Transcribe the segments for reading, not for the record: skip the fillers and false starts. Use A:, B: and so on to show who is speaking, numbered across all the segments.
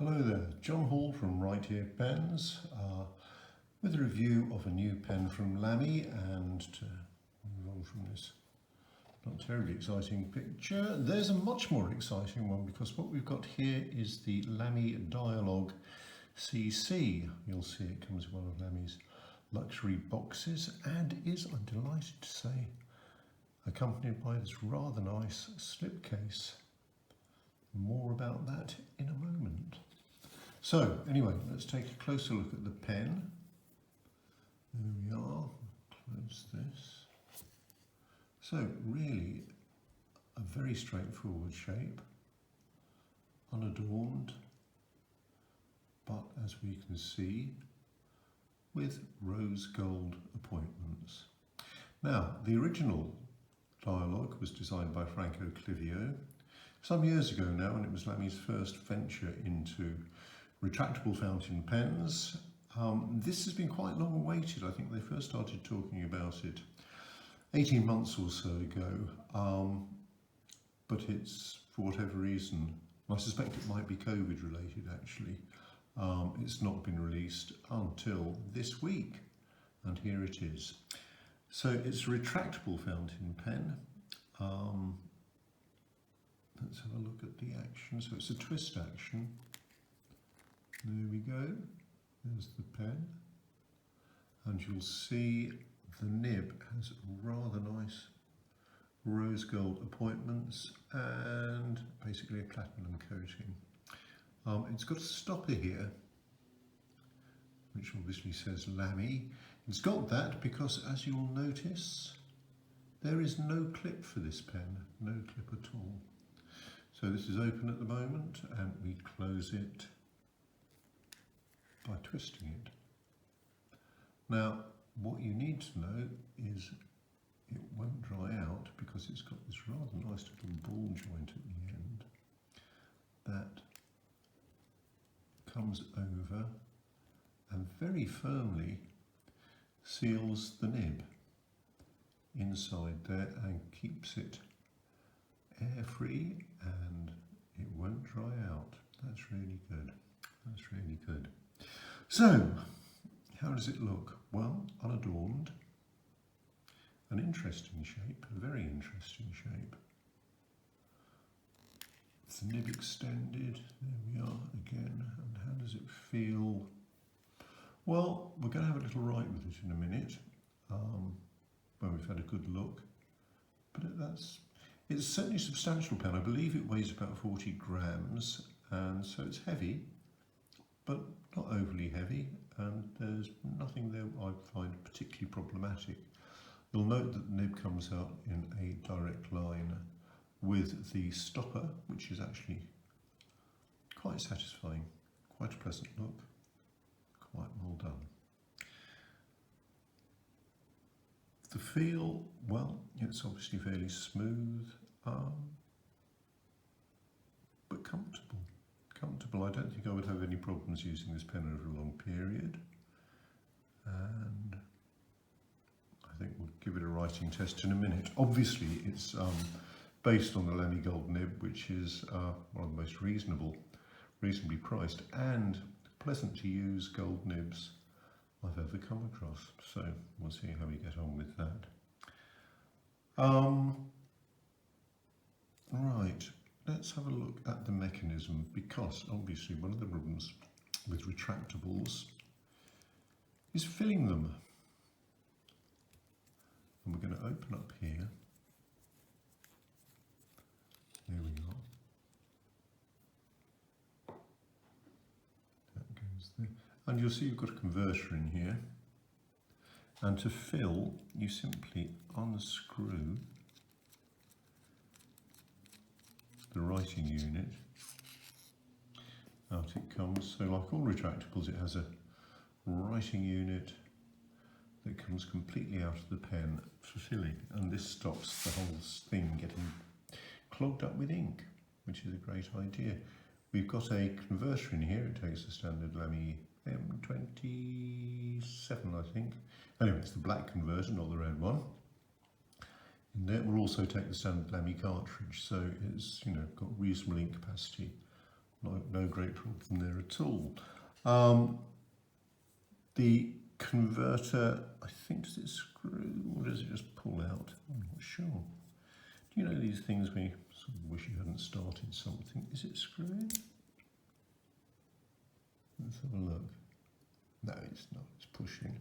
A: Hello there, John Hall from Right Here Pens with a review of a new pen from Lamy, and to move on from this not terribly exciting picture, there's a much more exciting one, because what we've got here is the Lamy Dialog CC. You'll see it comes in one of Lamy's luxury boxes and is, I'm delighted to say, accompanied by this rather nice slipcase. More about that in a moment. So anyway, let's take a closer look at the pen. There we are, close this. So really a very straightforward shape, unadorned, but as we can see, with rose gold appointments. Now, the original Dialog was designed by Franco Clivio some years ago now, and it was Lamy's first venture into retractable fountain pens. This has been quite long awaited. I think they first started talking about it 18 months or so ago, but it's, for whatever reason, I suspect it might be COVID related actually, it's not been released until this week, and here it is. So it's a retractable fountain pen. Let's have a look at the action. So it's a twist action. There we go. There's the pen. And you'll see the nib has rather nice rose gold appointments and basically a platinum coating. It's got a stopper here, which obviously says Lamy. It's got that because, as you'll notice, there is no clip for this pen, no clip at all. So this is open at the moment, and we close it by twisting it. Now, what you need to know is it won't dry out because it's got this rather nice little ball joint at the end that comes over and very firmly seals the nib inside there and keeps it air-free, and it won't dry out. That's really good. That's really good. So, how does it look? Well, unadorned, an interesting shape, a very interesting shape. The nib extended, there we are again, and how does it feel? Well, we're going to have a little write with it in a minute, when we've had a good look, but it's certainly a substantial pen. I believe it weighs about 40 grams, and so it's heavy, but not overly heavy, and there's nothing there I find particularly problematic. You'll note that the nib comes out in a direct line with the stopper, which is actually quite satisfying, quite a pleasant look, quite well done. The feel, well, it's obviously fairly smooth, but comfortable. I don't think I would have any problems using this pen over a long period, and I think we'll give it a writing test in a minute. Obviously, it's based on the Lamy Gold nib, which is one of the most reasonably priced and pleasant to use gold nibs I've ever come across. So we'll see how we get on with that. Right, let's have a look at the mechanism, because obviously one of the problems with retractables is filling them. And we're going to open up here. There we are. That goes there. And you'll see you've got a converter in here. And to fill, you simply unscrew the writing unit. Out it comes. So like all retractables, it has a writing unit that comes completely out of the pen for filling, and this stops the whole thing getting clogged up with ink, which is a great idea. We've got a converter in here. It takes the standard Lamy M27, I think. Anyway, it's the black converter, not the red one. And that will also take the standard Lamy cartridge, so it's got reasonable ink capacity no great problem there at all. The converter, I think, does it screw or does it just pull out? I'm not sure. Do you know these things where you sort of wish you hadn't started something? Is it screwing? Let's have a look. No, it's not, it's pushing.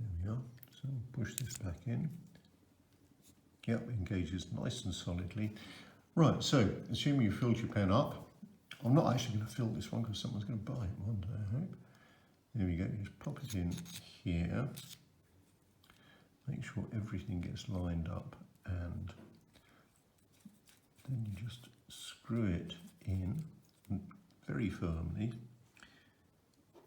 A: There we are. So push this back in. Yep, engages nice and solidly. Right, so assuming you filled your pen up, I'm not actually going to fill this one because someone's going to buy it one day, I hope. There we go, you just pop it in here. Make sure everything gets lined up and then you just screw it in very firmly.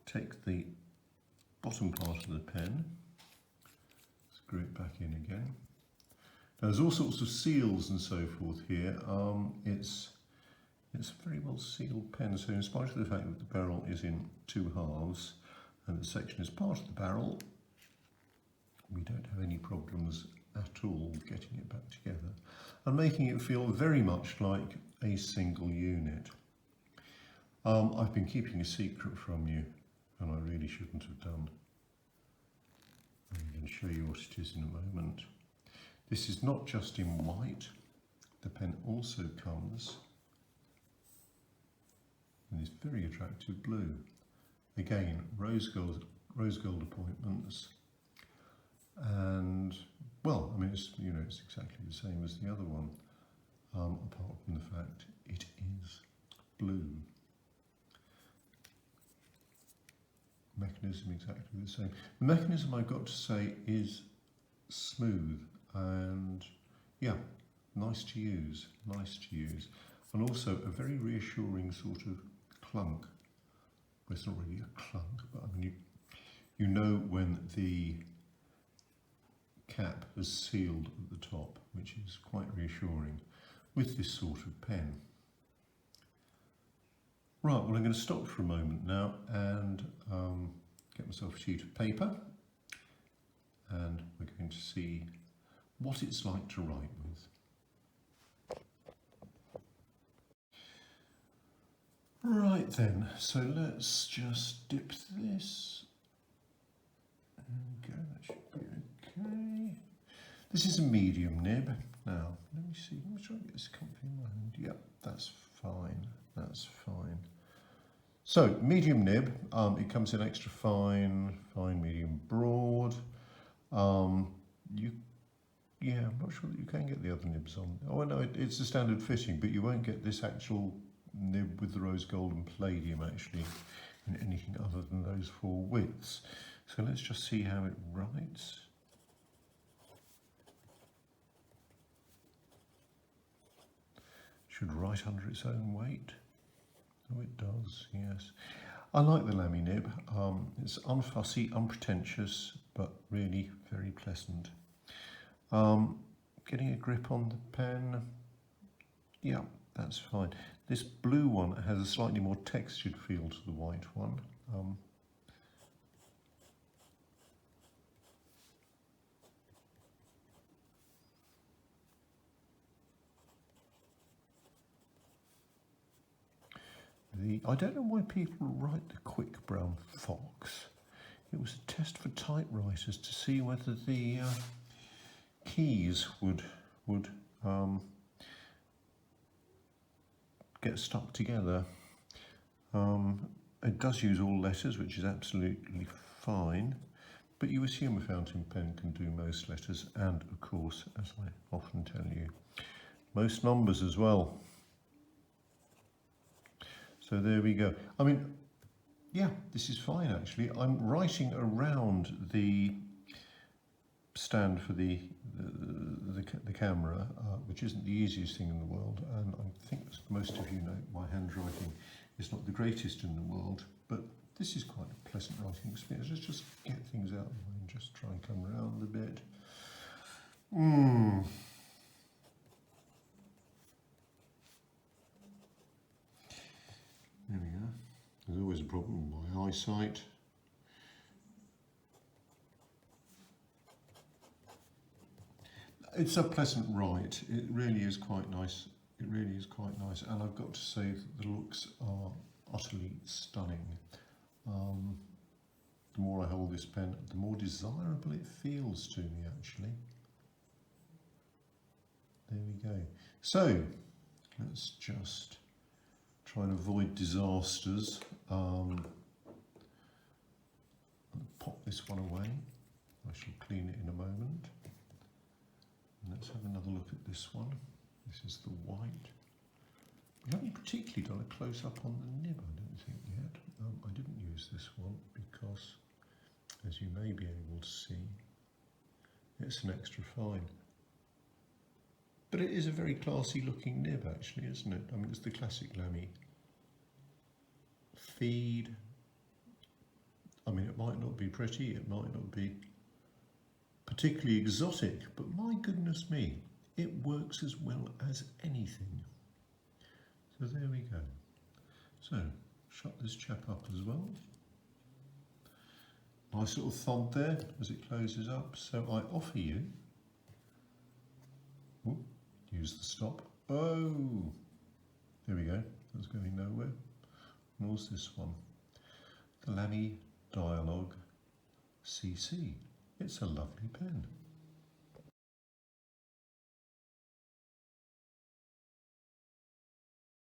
A: Take the bottom part of the pen, screw it back in again. Now, there's all sorts of seals and so forth here. It's a very well sealed pen, so in spite of the fact that the barrel is in two halves and the section is part of the barrel, we don't have any problems at all getting it back together and making it feel very much like a single unit. I've been keeping a secret from you, and I really shouldn't have done. I'm going to show you what it is in a moment. This is not just in white, the pen also comes in this very attractive blue. Again, rose gold appointments, and well, I mean, it's, you know, it's exactly the same as the other one, apart from the fact it is blue. Mechanism exactly the same. The mechanism, I've got to say, is smooth and yeah, nice to use, and also a very reassuring sort of clunk. Well, it's not really a clunk, but I mean, you know when the cap has sealed at the top, which is quite reassuring with this sort of pen. Right, well, I'm going to stop for a moment now and get myself a sheet of paper, and we're going to see what it's like to write with. Right then, so let's just dip this. There we go, that should be okay. This is a medium nib. Now, let me see, let me try and get this comfy in my hand. Yep, that's fine, that's fine. So, medium nib, it comes in extra fine, medium, broad. Yeah, I'm not sure that you can get the other nibs on. Oh no, it's a standard fitting, but you won't get this actual nib with the rose gold and palladium actually in anything other than those four widths. So let's just see how it writes. Should write under its own weight. Oh, it does, yes. I like the Lamy nib. It's unfussy, unpretentious, but really very pleasant. Getting a grip on the pen, yeah, that's fine. This blue one has a slightly more textured feel to the white one. I don't know why people write the quick brown fox. It was a test for typewriters to see whether the keys would get stuck together. It does use all letters, which is absolutely fine, but you assume a fountain pen can do most letters, and of course, as I often tell you, most numbers as well. So there we go. I mean, yeah, this is fine actually. I'm writing around the stand for the camera, which isn't the easiest thing in the world, and I think as most of you know, my handwriting is not the greatest in the world, but this is quite a pleasant writing experience. Let's just get things out of the way and just try and come around a bit. There we go. There's always a problem with my eyesight. It's a pleasant write. It really is quite nice It really is quite nice, and I've got to say that the looks are utterly stunning. The more I hold this pen, the more desirable it feels to me, actually. There we go. So, let's just try and avoid disasters. I'll pop this one away. I shall clean it in a moment. And let's have another look at this one. This is the white. We haven't particularly done a close-up on the nib, I don't think, yet. I didn't use this one because, as you may be able to see, it's an extra fine. But it is a very classy looking nib, actually, isn't it? I mean, it's the classic Lamy feed. I mean, it might not be pretty, it might not be particularly exotic, but my goodness me, it works as well as anything. So there we go. So, shut this chap up as well. Nice little thump there as it closes up. So I offer you, use the stop. Oh, there we go. That's going nowhere. And what's this one? The Lamy Dialog CC. It's a lovely pen.